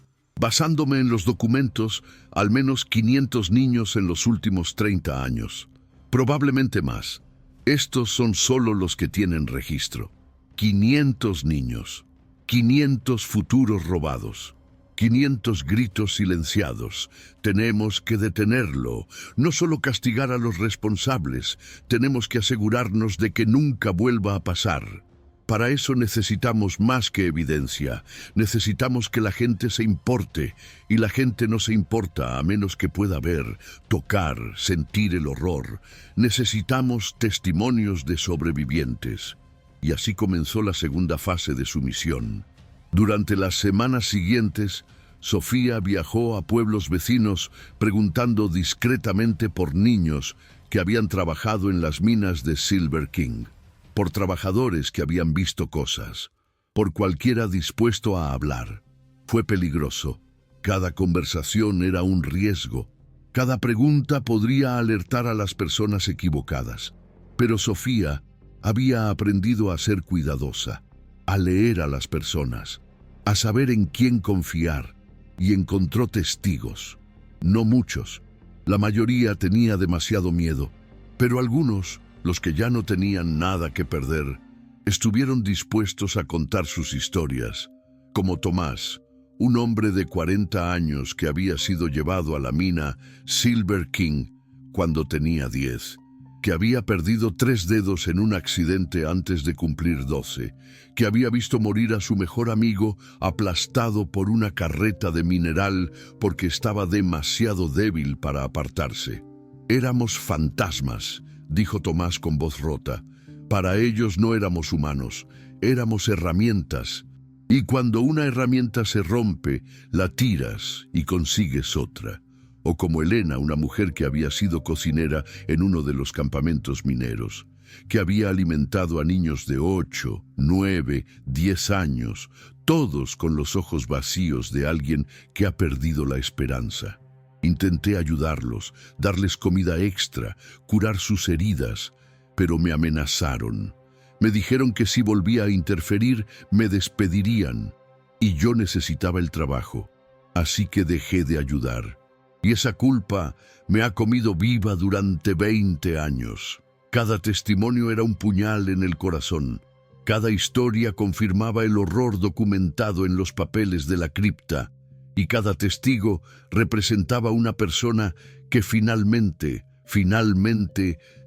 Basándome en los documentos, al menos 500 niños en los últimos 30 años. Probablemente más. Estos son solo los que tienen registro. 500 niños. 500 futuros robados. 500 gritos silenciados. Tenemos que detenerlo. No solo castigar a los responsables, tenemos que asegurarnos de que nunca vuelva a pasar. Para eso necesitamos más que evidencia. Necesitamos que la gente se importe, y la gente no se importa a menos que pueda ver, tocar, sentir el horror. Necesitamos testimonios de sobrevivientes. Y así comenzó la segunda fase de su misión. Durante las semanas siguientes, Sofía viajó a pueblos vecinos preguntando discretamente por niños que habían trabajado en las minas de Silver King. Por trabajadores que habían visto cosas, por cualquiera dispuesto a hablar. Fue peligroso. Cada conversación era un riesgo. Cada pregunta podría alertar a las personas equivocadas. Pero Sofía había aprendido a ser cuidadosa, a leer a las personas, a saber en quién confiar, y encontró testigos. No muchos. La mayoría tenía demasiado miedo, pero algunos, los que ya no tenían nada que perder, estuvieron dispuestos a contar sus historias, como Tomás, un hombre de 40 años que había sido llevado a la mina Silver King cuando tenía 10, que había perdido 3 dedos en un accidente antes de cumplir 12, que había visto morir a su mejor amigo aplastado por una carreta de mineral porque estaba demasiado débil para apartarse. Éramos fantasmas, dijo Tomás con voz rota. Para ellos no éramos humanos, éramos herramientas. Y cuando una herramienta se rompe, la tiras y consigues otra. O como Elena, una mujer que había sido cocinera en uno de los campamentos mineros, que había alimentado a niños de 8, 9, 10 años, todos con los ojos vacíos de alguien que ha perdido la esperanza. Intenté ayudarlos, darles comida extra, curar sus heridas, pero me amenazaron. Me dijeron que si volvía a interferir, me despedirían. Y yo necesitaba el trabajo, así que dejé de ayudar. Y esa culpa me ha comido viva durante 20 años. Cada testimonio era un puñal en el corazón. Cada historia confirmaba el horror documentado en los papeles de la cripta. Y cada testigo representaba una persona que finalmente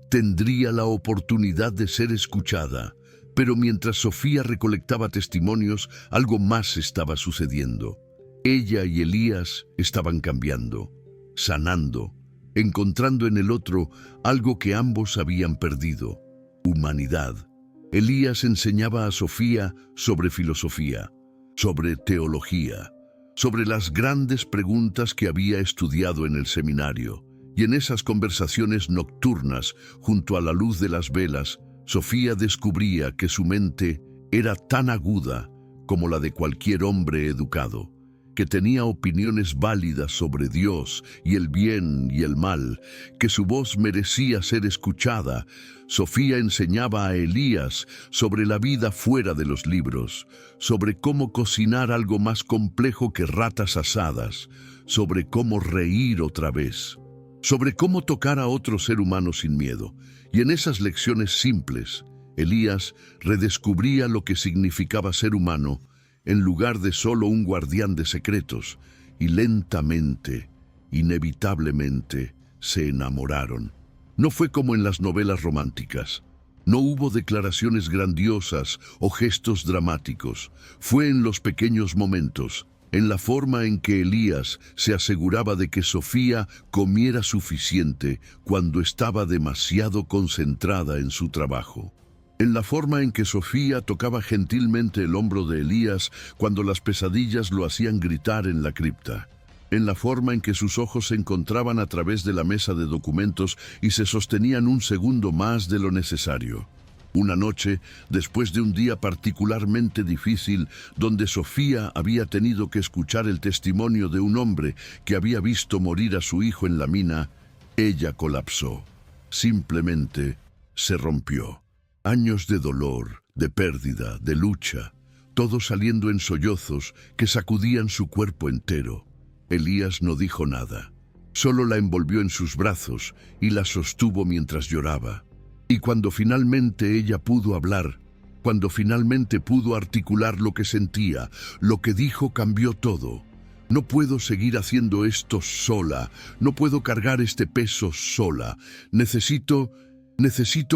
tendría la oportunidad de ser escuchada, Pero mientras Sofía recolectaba testimonios, algo más estaba sucediendo. Ella y Elías estaban cambiando, sanando, encontrando en el otro algo que ambos habían perdido: humanidad. Elías enseñaba a Sofía sobre filosofía, sobre teología, sobre las grandes preguntas que había estudiado en el seminario. Y en esas conversaciones nocturnas, junto a la luz de las velas, Sofía descubría que su mente era tan aguda como la de cualquier hombre educado, que tenía opiniones válidas sobre Dios y el bien y el mal, que su voz merecía ser escuchada. Sofía enseñaba a Elías sobre la vida fuera de los libros, sobre cómo cocinar algo más complejo que ratas asadas, sobre cómo reír otra vez, sobre cómo tocar a otro ser humano sin miedo. Y en esas lecciones simples, Elías redescubría lo que significaba ser humano, en lugar de solo un guardián de secretos, y lentamente, inevitablemente, se enamoraron. No fue como en las novelas románticas. No hubo declaraciones grandiosas o gestos dramáticos. Fue en los pequeños momentos, en la forma en que Elías se aseguraba de que Sofía comiera suficiente cuando estaba demasiado concentrada en su trabajo. En la forma en que Sofía tocaba gentilmente el hombro de Elías cuando las pesadillas lo hacían gritar en la cripta. En la forma en que sus ojos se encontraban a través de la mesa de documentos y se sostenían un segundo más de lo necesario. Una noche, después de un día particularmente difícil, donde Sofía había tenido que escuchar el testimonio de un hombre que había visto morir a su hijo en la mina, ella colapsó. Simplemente se rompió. Años de dolor, de pérdida, de lucha, todo saliendo en sollozos que sacudían su cuerpo entero. Elías no dijo nada. Solo la envolvió en sus brazos y la sostuvo mientras lloraba. Y cuando finalmente ella pudo hablar, cuando finalmente pudo articular lo que sentía, lo que dijo cambió todo. No puedo seguir haciendo esto sola, no puedo cargar este peso sola. Necesito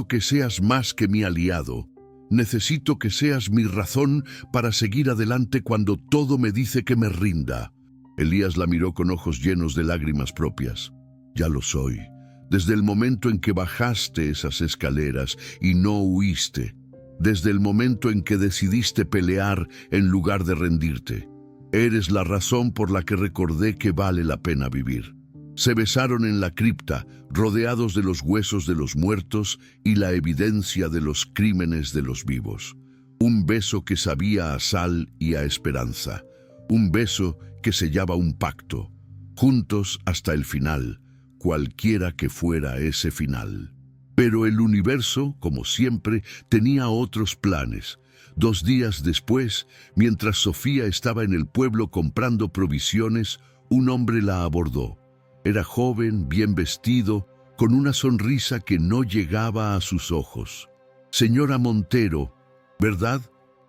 que seas más que mi aliado. Necesito que seas mi razón para seguir adelante cuando todo me dice que me rinda. Elías la miró con ojos llenos de lágrimas propias. Ya lo soy. Desde el momento en que bajaste esas escaleras y no huiste. Desde el momento en que decidiste pelear en lugar de rendirte. Eres la razón por la que recordé que vale la pena vivir. Se besaron en la cripta, rodeados de los huesos de los muertos y la evidencia de los crímenes de los vivos. Un beso que sabía a sal y a esperanza. Un beso que sellaba un pacto. Juntos hasta el final, cualquiera que fuera ese final. Pero el universo, como siempre, tenía otros planes. 2 días después, mientras Sofía estaba en el pueblo comprando provisiones, un hombre la abordó. Era joven, bien vestido, con una sonrisa que no llegaba a sus ojos. «Señora Montero, ¿verdad?».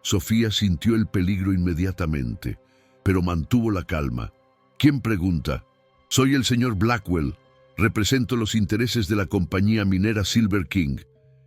Sofía sintió el peligro inmediatamente, pero mantuvo la calma. «¿Quién pregunta?». «Soy el señor Blackwell. Represento los intereses de la compañía minera Silver King,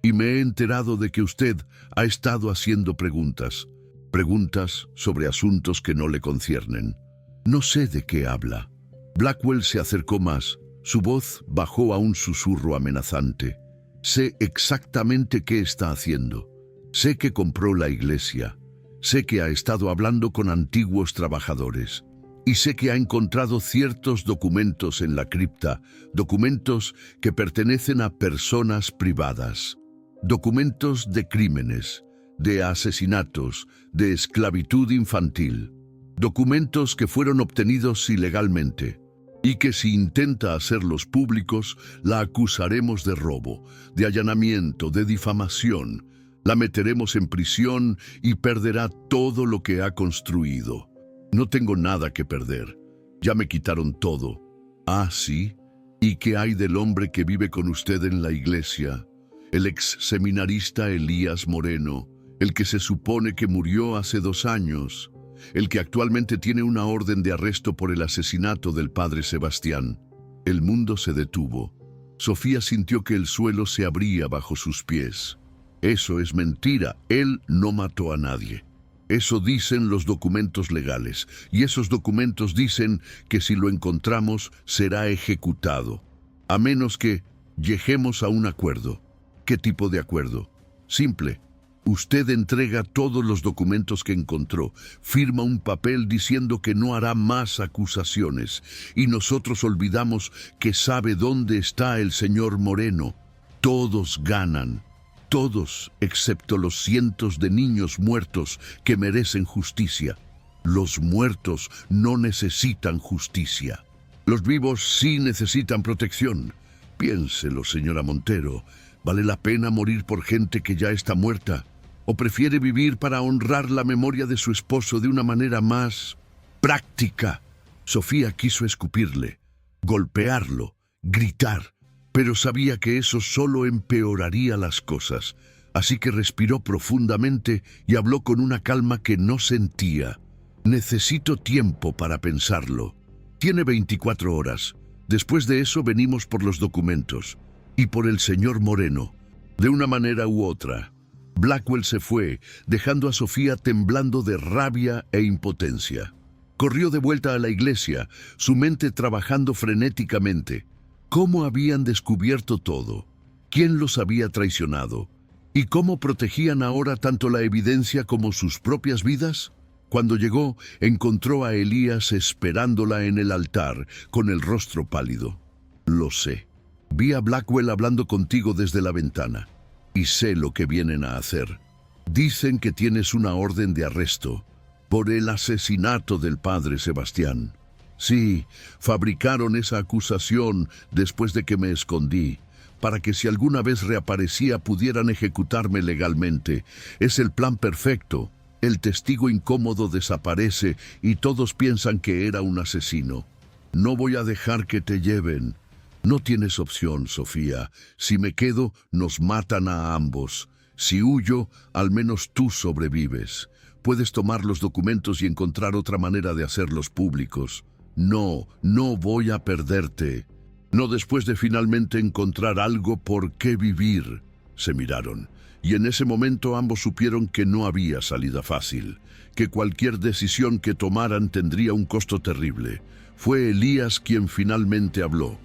y me he enterado de que usted ha estado haciendo preguntas. Preguntas sobre asuntos que no le conciernen. No sé de qué habla». Blackwell se acercó más. Su voz bajó a un susurro amenazante. «Sé exactamente qué está haciendo. Sé que compró la iglesia. Sé que ha estado hablando con antiguos trabajadores. Y sé que ha encontrado ciertos documentos en la cripta, documentos que pertenecen a personas privadas. Documentos de crímenes, de asesinatos, de esclavitud infantil. Documentos que fueron obtenidos ilegalmente. Y que si intenta hacerlos públicos, la acusaremos de robo, de allanamiento, de difamación. La meteremos en prisión y perderá todo lo que ha construido. No tengo nada que perder. Ya me quitaron todo». «Ah, sí. ¿Y qué hay del hombre que vive con usted en la iglesia? El ex seminarista Elías Moreno, el que se supone que murió hace 2 años». El que actualmente tiene una orden de arresto por el asesinato del padre Sebastián. El mundo se detuvo. Sofía sintió que el suelo se abría bajo sus pies. Eso es mentira. Él no mató a nadie. Eso dicen los documentos legales, y esos documentos dicen que si lo encontramos será ejecutado, a menos que lleguemos a un acuerdo. ¿Qué tipo de acuerdo? Simple. Usted entrega todos los documentos que encontró, firma un papel diciendo que no hará más acusaciones, y nosotros olvidamos que sabe dónde está el señor Moreno. Todos ganan. Todos, excepto los cientos de niños muertos que merecen justicia. Los muertos no necesitan justicia. Los vivos sí necesitan protección. Piénselo, señora Montero. ¿Vale la pena morir por gente que ya está muerta? ¿O prefiere vivir para honrar la memoria de su esposo de una manera más práctica? Sofía quiso escupirle, golpearlo, gritar, pero sabía que eso solo empeoraría las cosas, así que respiró profundamente y habló con una calma que no sentía. Necesito tiempo para pensarlo. Tiene 24 horas. Después de eso venimos por los documentos y por el señor Moreno. De una manera u otra, Blackwell se fue, dejando a Sofía temblando de rabia e impotencia. Corrió de vuelta a la iglesia, su mente trabajando frenéticamente. ¿Cómo habían descubierto todo? ¿Quién los había traicionado? ¿Y cómo protegían ahora tanto la evidencia como sus propias vidas? Cuando llegó, encontró a Elías esperándola en el altar, con el rostro pálido. Lo sé. Vi a Blackwell hablando contigo desde la ventana, y sé lo que vienen a hacer. Dicen que tienes una orden de arresto por el asesinato del padre Sebastián. Sí, fabricaron esa acusación después de que me escondí, para que si alguna vez reaparecía pudieran ejecutarme legalmente. Es el plan perfecto. El testigo incómodo desaparece y todos piensan que era un asesino. No voy a dejar que te lleven. No tienes opción, Sofía. Si me quedo, nos matan a ambos. Si huyo, al menos tú sobrevives. Puedes tomar los documentos y encontrar otra manera de hacerlos públicos. No, no voy a perderte. No después de finalmente encontrar algo por qué vivir. Se miraron, y en ese momento ambos supieron que no había salida fácil, que cualquier decisión que tomaran tendría un costo terrible. Fue Elías quien finalmente habló.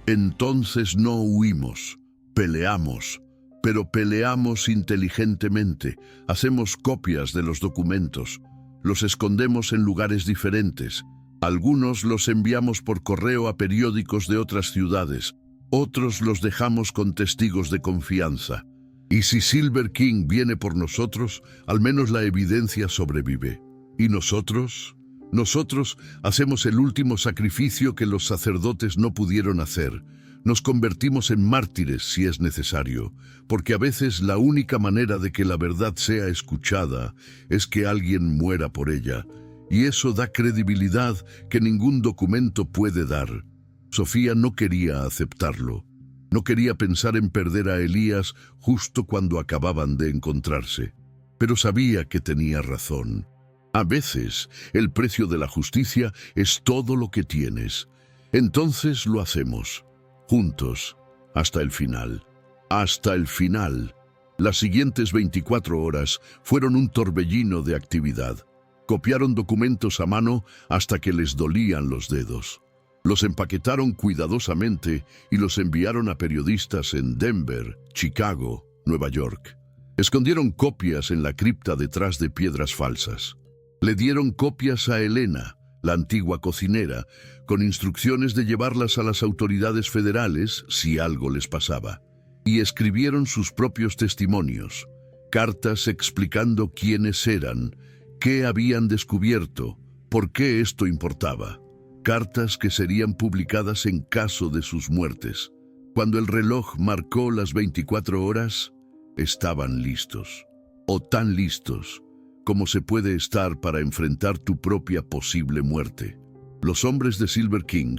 Entonces no huimos, peleamos, pero peleamos inteligentemente. Hacemos copias de los documentos, los escondemos en lugares diferentes. Algunos los enviamos por correo a periódicos de otras ciudades, otros los dejamos con testigos de confianza. Y si Silver King viene por nosotros, al menos la evidencia sobrevive. ¿Y nosotros? Nosotros hacemos el último sacrificio que los sacerdotes no pudieron hacer. Nos convertimos en mártires si es necesario, porque a veces la única manera de que la verdad sea escuchada es que alguien muera por ella. Y eso da credibilidad que ningún documento puede dar. Sofía no quería aceptarlo. No quería pensar en perder a Elías justo cuando acababan de encontrarse. Pero sabía que tenía razón. A veces, el precio de la justicia es todo lo que tienes. Entonces lo hacemos, juntos, hasta el final. Hasta el final. Las siguientes 24 horas fueron un torbellino de actividad. Copiaron documentos a mano hasta que les dolían los dedos. Los empaquetaron cuidadosamente y los enviaron a periodistas en Denver, Chicago, Nueva York. Escondieron copias en la cripta detrás de piedras falsas. Le dieron copias a Elena, la antigua cocinera, con instrucciones de llevarlas a las autoridades federales si algo les pasaba. Y escribieron sus propios testimonios, cartas explicando quiénes eran, qué habían descubierto, por qué esto importaba. Cartas que serían publicadas en caso de sus muertes. Cuando el reloj marcó las 24 horas, estaban listos. O tan listos como se puede estar para enfrentar tu propia posible muerte. Los hombres de Silver King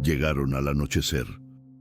llegaron al anochecer.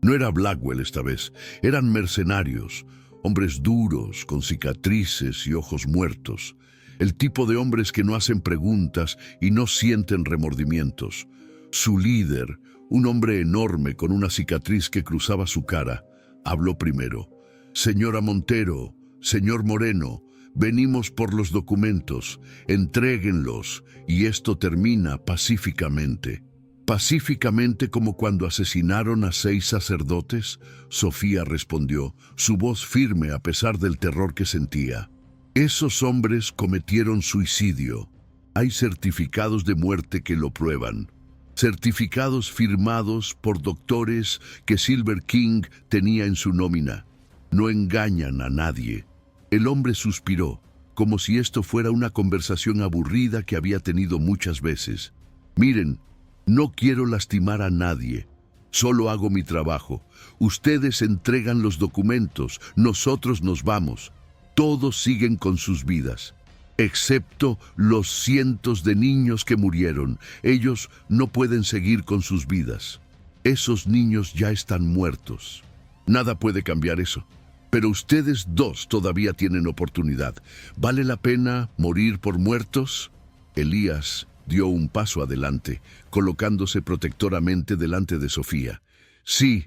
No era Blackwell esta vez, eran mercenarios, hombres duros, con cicatrices y ojos muertos. El tipo de hombres que no hacen preguntas y no sienten remordimientos. Su líder, un hombre enorme con una cicatriz que cruzaba su cara, habló primero. «Señora Montero, Señor Moreno, venimos por los documentos, entréguenlos, y esto termina pacíficamente. ¿Pacíficamente como cuando asesinaron a 6 sacerdotes? Sofía respondió, su voz firme a pesar del terror que sentía. Esos hombres cometieron suicidio. Hay certificados de muerte que lo prueban. Certificados firmados por doctores que Silver King tenía en su nómina. No engañan a nadie. El hombre suspiró, como si esto fuera una conversación aburrida que había tenido muchas veces. Miren, no quiero lastimar a nadie. Solo hago mi trabajo. Ustedes entregan los documentos, nosotros nos vamos. Todos siguen con sus vidas, excepto los cientos de niños que murieron. Ellos no pueden seguir con sus vidas. Esos niños ya están muertos. Nada puede cambiar eso. Pero ustedes dos todavía tienen oportunidad. ¿Vale la pena morir por muertos? Elías dio un paso adelante, colocándose protectoramente delante de Sofía. Sí,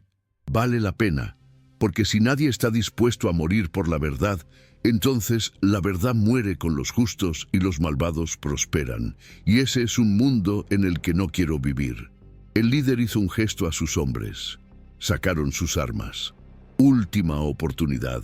vale la pena, porque si nadie está dispuesto a morir por la verdad, entonces la verdad muere con los justos y los malvados prosperan, y ese es un mundo en el que no quiero vivir. El líder hizo un gesto a sus hombres. Sacaron sus armas. Última oportunidad.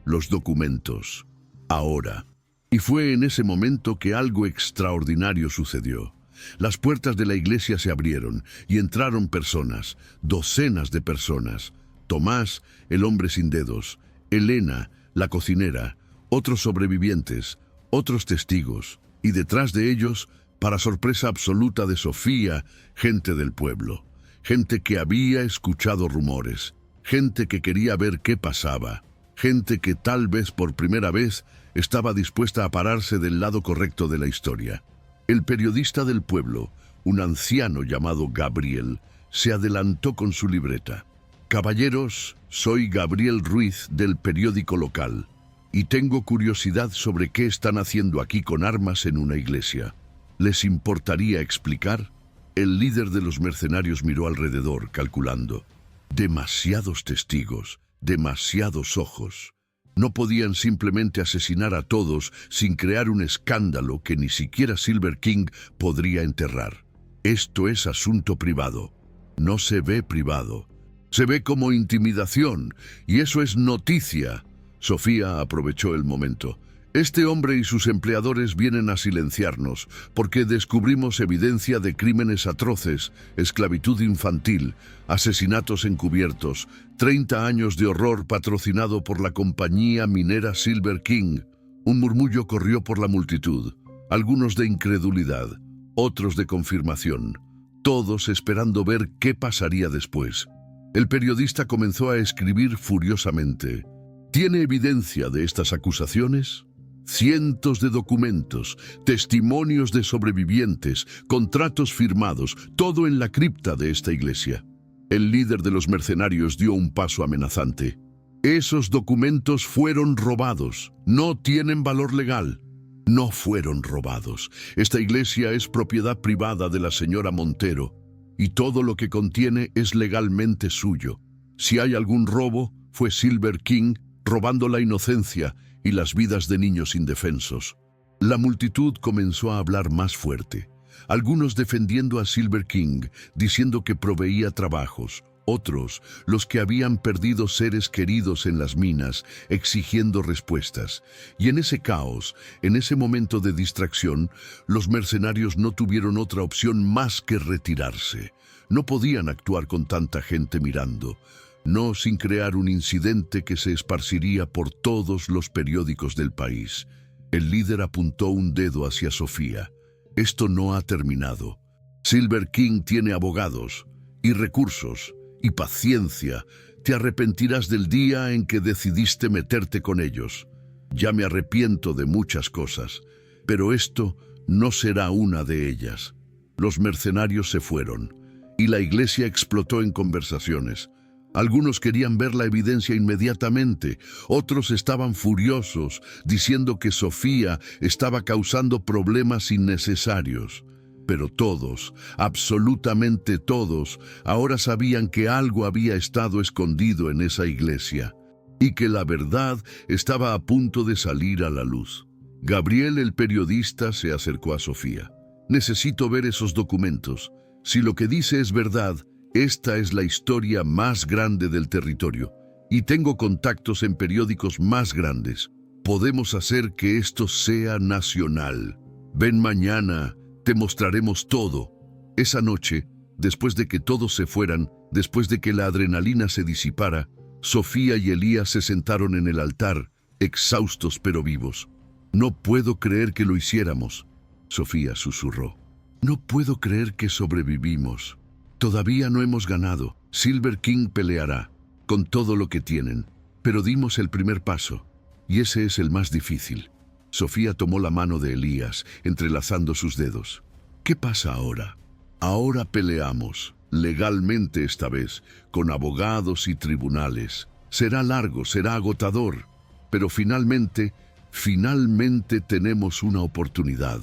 Los documentos. Ahora. Y fue en ese momento que algo extraordinario sucedió. Las puertas de la iglesia se abrieron y entraron personas, docenas de personas. Tomás, el hombre sin dedos, Elena, la cocinera, otros sobrevivientes, otros testigos, y detrás de ellos, para sorpresa absoluta de Sofía, gente del pueblo, gente que había escuchado rumores, gente que quería ver qué pasaba, gente que tal vez por primera vez estaba dispuesta a pararse del lado correcto de la historia. El periodista del pueblo, un anciano llamado Gabriel, se adelantó con su libreta. Caballeros, soy Gabriel Ruiz del periódico local y tengo curiosidad sobre qué están haciendo aquí con armas en una iglesia. ¿Les importaría explicar? El líder de los mercenarios miró alrededor, calculando. Demasiados testigos, demasiados ojos. No podían simplemente asesinar a todos sin crear un escándalo que ni siquiera Silver King podría enterrar. Esto es asunto privado. No se ve privado. Se ve como intimidación, y eso es noticia. Sofía aprovechó el momento. Este hombre y sus empleadores vienen a silenciarnos, porque descubrimos evidencia de crímenes atroces, esclavitud infantil, asesinatos encubiertos, 30 años de horror patrocinado por la compañía minera Silver King. Un murmullo corrió por la multitud, algunos de incredulidad, otros de confirmación, todos esperando ver qué pasaría después. El periodista comenzó a escribir furiosamente. ¿Tiene evidencia de estas acusaciones? Cientos de documentos, testimonios de sobrevivientes, contratos firmados, todo en la cripta de esta iglesia. El líder de los mercenarios dio un paso amenazante. Esos documentos fueron robados, no tienen valor legal. No fueron robados. Esta iglesia es propiedad privada de la señora Montero, y todo lo que contiene es legalmente suyo. Si hay algún robo, fue Silver King robando la inocencia y las vidas de niños indefensos. La multitud comenzó a hablar más fuerte, algunos defendiendo a Silver King, diciendo que proveía trabajos, otros, los que habían perdido seres queridos en las minas, exigiendo respuestas. Y en ese caos, en ese momento de distracción, los mercenarios no tuvieron otra opción más que retirarse. No podían actuar con tanta gente mirando, no sin crear un incidente que se esparciría por todos los periódicos del país. El líder apuntó un dedo hacia Sofía. Esto no ha terminado. Silver King tiene abogados y recursos y paciencia. Te arrepentirás del día en que decidiste meterte con ellos. Ya me arrepiento de muchas cosas, pero esto no será una de ellas. Los mercenarios se fueron y la iglesia explotó en conversaciones. Algunos querían ver la evidencia inmediatamente, otros estaban furiosos, diciendo que Sofía estaba causando problemas innecesarios. Pero todos, absolutamente todos, ahora sabían que algo había estado escondido en esa iglesia. y que la verdad estaba a punto de salir a la luz. Gabriel, el periodista, se acercó a Sofía. Necesito ver esos documentos. Si lo que dice es verdad, esta es la historia más grande del territorio. Y tengo contactos en periódicos más grandes. Podemos hacer que esto sea nacional. Ven mañana, te mostraremos todo. Esa noche, después de que todos se fueran, después de que la adrenalina se disipara, Sofía y Elías se sentaron en el altar, exhaustos pero vivos. No puedo creer que lo hiciéramos, Sofía susurró. No puedo creer que sobrevivimos. Todavía no hemos ganado. Silver King peleará, con todo lo que tienen. Pero dimos el primer paso, y ese es el más difícil. Sofía tomó la mano de Elías, entrelazando sus dedos. ¿Qué pasa ahora? Ahora peleamos, legalmente esta vez, con abogados y tribunales. Será largo, será agotador, pero finalmente tenemos una oportunidad.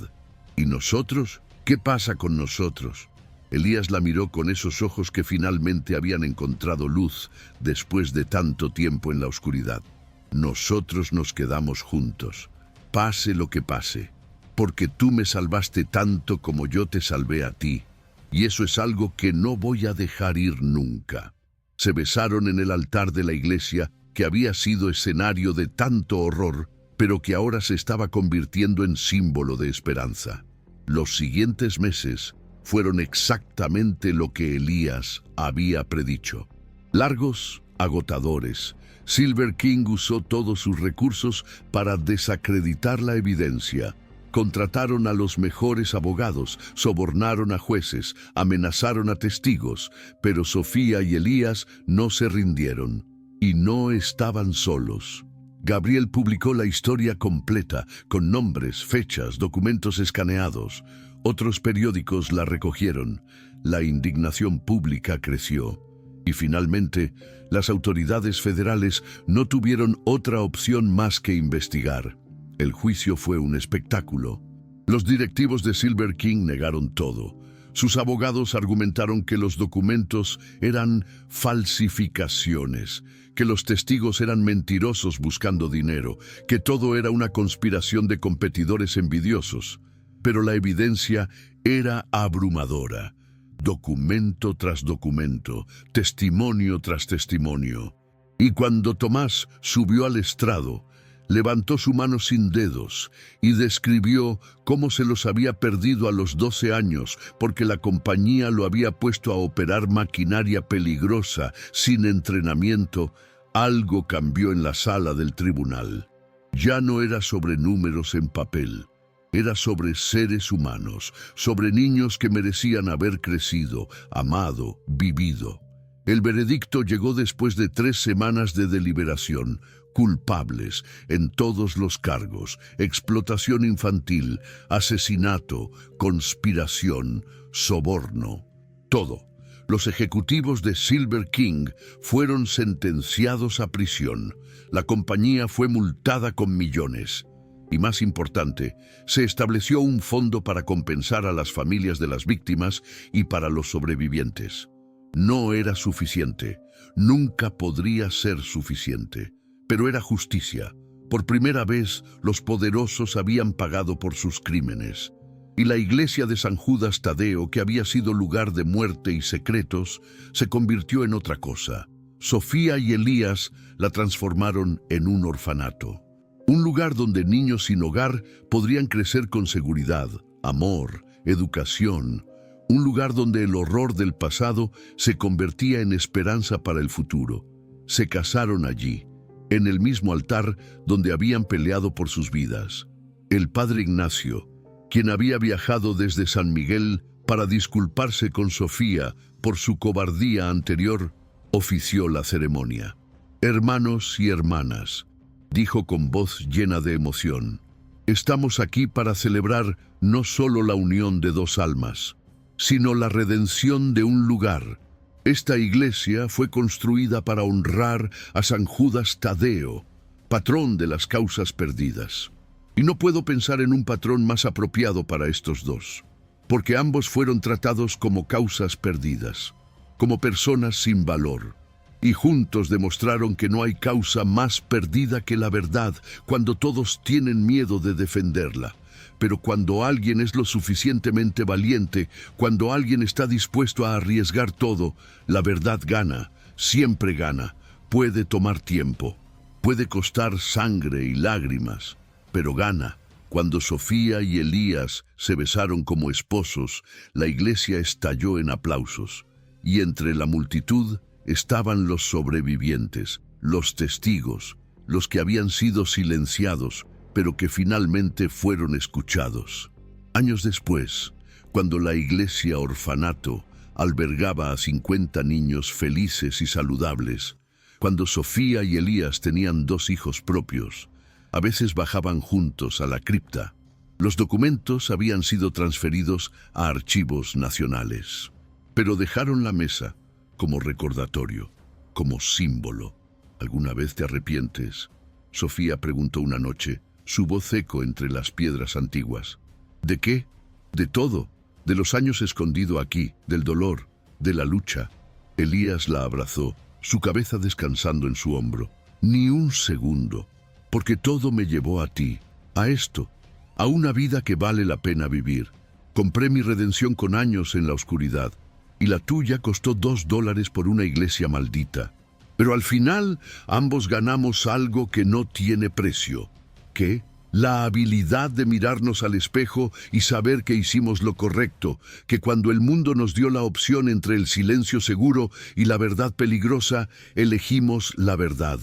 ¿Y nosotros? ¿Qué pasa con nosotros? Elías la miró con esos ojos que finalmente habían encontrado luz después de tanto tiempo en la oscuridad. Nosotros nos quedamos juntos, pase lo que pase, porque tú me salvaste tanto como yo te salvé a ti, y eso es algo que no voy a dejar ir nunca. Se besaron en el altar de la iglesia, que había sido escenario de tanto horror, pero que ahora se estaba convirtiendo en símbolo de esperanza. Los siguientes meses fueron exactamente lo que Elías había predicho. Largos, agotadores. Silver King usó todos sus recursos para desacreditar la evidencia. Contrataron a los mejores abogados, sobornaron a jueces, amenazaron a testigos, pero Sofía y Elías no se rindieron. Y no estaban solos. Gabriel publicó la historia completa, con nombres, fechas, documentos escaneados. Otros periódicos la recogieron. La indignación pública creció. Y finalmente, las autoridades federales no tuvieron otra opción más que investigar. El juicio fue un espectáculo. Los directivos de Silver King negaron todo. Sus abogados argumentaron que los documentos eran falsificaciones, que los testigos eran mentirosos buscando dinero, que todo era una conspiración de competidores envidiosos. Pero la evidencia era abrumadora. Documento tras documento, testimonio tras testimonio. Y cuando Tomás subió al estrado, levantó su mano sin dedos y describió cómo se los había perdido a los 12 años porque la compañía lo había puesto a operar maquinaria peligrosa, sin entrenamiento. Algo cambió en la sala del tribunal. Ya no era sobre números en papel. Era sobre seres humanos, sobre niños que merecían haber crecido, amado, vivido. El veredicto llegó después de 3 semanas de deliberación. Culpables en todos los cargos: explotación infantil, asesinato, conspiración, soborno. Todo. Los ejecutivos de Silver King fueron sentenciados a prisión. La compañía fue multada con millones. Y más importante, se estableció un fondo para compensar a las familias de las víctimas y para los sobrevivientes. No era suficiente, nunca podría ser suficiente, pero era justicia. Por primera vez, los poderosos habían pagado por sus crímenes. Y la iglesia de San Judas Tadeo, que había sido lugar de muerte y secretos, se convirtió en otra cosa. Sofía y Elías la transformaron en un orfanato. Un lugar donde niños sin hogar podrían crecer con seguridad, amor, educación. Un lugar donde el horror del pasado se convertía en esperanza para el futuro. Se casaron allí, en el mismo altar donde habían peleado por sus vidas. El padre Ignacio, quien había viajado desde San Miguel para disculparse con Sofía por su cobardía anterior, ofició la ceremonia. Hermanos y hermanas, dijo con voz llena de emoción, estamos aquí para celebrar no solo la unión de 2 almas, sino la redención de un lugar. Esta iglesia fue construida para honrar a San Judas Tadeo, patrón de las causas perdidas. Y no puedo pensar en un patrón más apropiado para estos dos, porque ambos fueron tratados como causas perdidas, como personas sin valor. y juntos demostraron que no hay causa más perdida que la verdad cuando todos tienen miedo de defenderla. Pero cuando alguien es lo suficientemente valiente, cuando alguien está dispuesto a arriesgar todo, la verdad gana, siempre gana. Puede tomar tiempo, puede costar sangre y lágrimas, pero gana. Cuando Sofía y Elías se besaron como esposos, la iglesia estalló en aplausos, y entre la multitud estaban los sobrevivientes, los testigos, los que habían sido silenciados, pero que finalmente fueron escuchados. Años después, cuando la iglesia orfanato albergaba a 50 niños felices y saludables, cuando Sofía y Elías tenían 2 hijos propios, a veces bajaban juntos a la cripta. Los documentos habían sido transferidos a archivos nacionales, pero dejaron la mesa como recordatorio, como símbolo. ¿Alguna vez te arrepientes?, Sofía preguntó una noche, su voz eco entre las piedras antiguas. ¿De qué? De todo, de los años escondido aquí, del dolor, de la lucha. Elías la abrazó, su cabeza descansando en su hombro. Ni un segundo, porque todo me llevó a ti, a esto, a una vida que vale la pena vivir. Compré mi redención con años en la oscuridad, y la tuya costó $2 por una iglesia maldita. Pero al final, ambos ganamos algo que no tiene precio. ¿Qué? La habilidad de mirarnos al espejo y saber que hicimos lo correcto, que cuando el mundo nos dio la opción entre el silencio seguro y la verdad peligrosa, elegimos la verdad.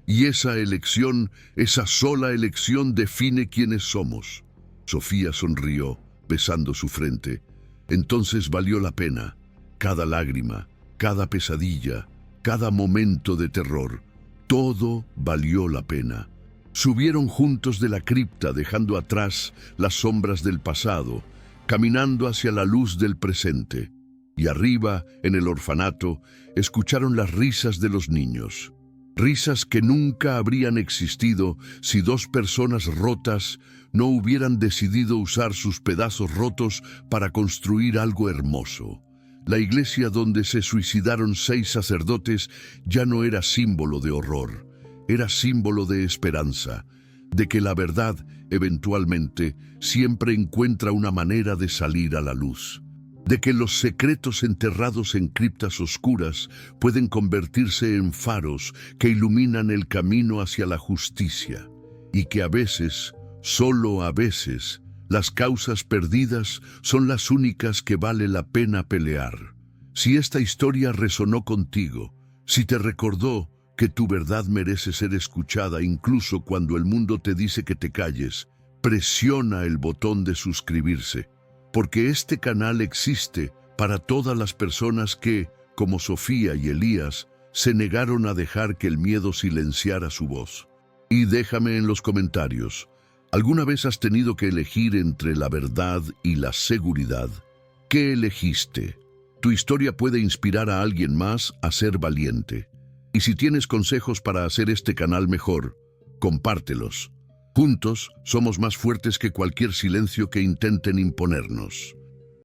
Y esa elección, esa sola elección define quiénes somos. Sofía sonrió, besando su frente. Entonces valió la pena. Cada lágrima, cada pesadilla, cada momento de terror, todo valió la pena. Subieron juntos de la cripta, dejando atrás las sombras del pasado, caminando hacia la luz del presente. Y arriba, en el orfanato, escucharon las risas de los niños. Risas que nunca habrían existido si 2 personas rotas no hubieran decidido usar sus pedazos rotos para construir algo hermoso. La iglesia donde se suicidaron 6 sacerdotes ya no era símbolo de horror, era símbolo de esperanza, de que la verdad, eventualmente, siempre encuentra una manera de salir a la luz, de que los secretos enterrados en criptas oscuras pueden convertirse en faros que iluminan el camino hacia la justicia, y que a veces, solo a veces, las causas perdidas son las únicas que vale la pena pelear. Si esta historia resonó contigo, si te recordó que tu verdad merece ser escuchada incluso cuando el mundo te dice que te calles, presiona el botón de suscribirse, porque este canal existe para todas las personas que, como Sofía y Elías, se negaron a dejar que el miedo silenciara su voz. Y déjame en los comentarios, ¿alguna vez has tenido que elegir entre la verdad y la seguridad? ¿Qué elegiste? Tu historia puede inspirar a alguien más a ser valiente. Y si tienes consejos para hacer este canal mejor, compártelos. Juntos somos más fuertes que cualquier silencio que intenten imponernos.